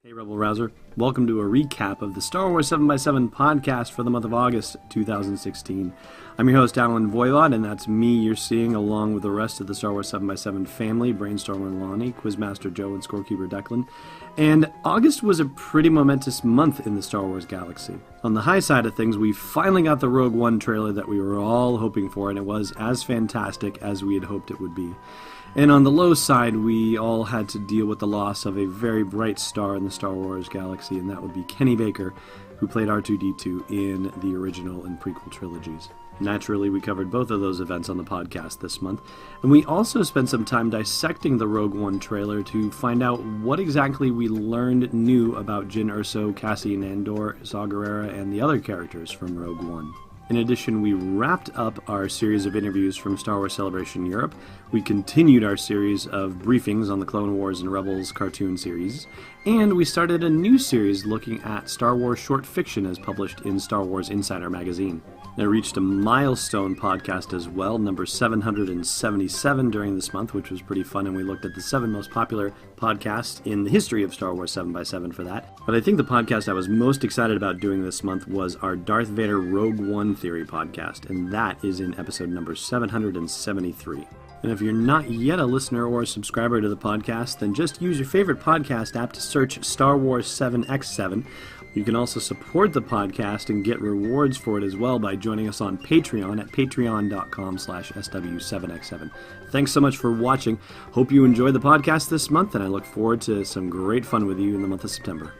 Hey Rebel Rouser, welcome to a recap of the Star Wars 7x7 podcast for the month of August 2016. I'm your host Alan Voivod, and that's me you're seeing along with the rest of the Star Wars 7x7 family, Brainstormer and Lonnie, Quizmaster Joe, and Scorekeeper Declan. And August was a pretty momentous month in the Star Wars galaxy. On the high side of things, we finally got the Rogue One trailer that we were all hoping for, and it was as fantastic as we had hoped it would be. And on the low side, we all had to deal with the loss of a very bright star in the Star Wars galaxy, and that would be Kenny Baker, who played R2-D2 in the original and prequel trilogies. Naturally, we covered both of those events on the podcast this month, and we also spent some time dissecting the Rogue One trailer to find out what exactly we learned new about Jyn Erso, Cassian Andor, Saw Gerrera, and the other characters from Rogue One. In addition, we wrapped up our series of interviews from Star Wars Celebration Europe. We continued our series of briefings on the Clone Wars and Rebels cartoon series. And we started a new series looking at Star Wars short fiction as published in Star Wars Insider magazine. It reached a milestone podcast as well, number 777 during this month, which was pretty fun, and we looked at the 7 most popular podcasts in the history of Star Wars 7x7 for that. But I think the podcast I was most excited about doing this month was our Darth Vader Rogue One Theory podcast, and that is in episode number 773. And if you're not yet a listener or a subscriber to the podcast, then just use your favorite podcast app to search Star Wars 7x7. You can also support the podcast and get rewards for it as well by joining us on Patreon at patreon.com/SW7x7. Thanks so much for watching. Hope you enjoy the podcast this month, and I look forward to some great fun with you in the month of September.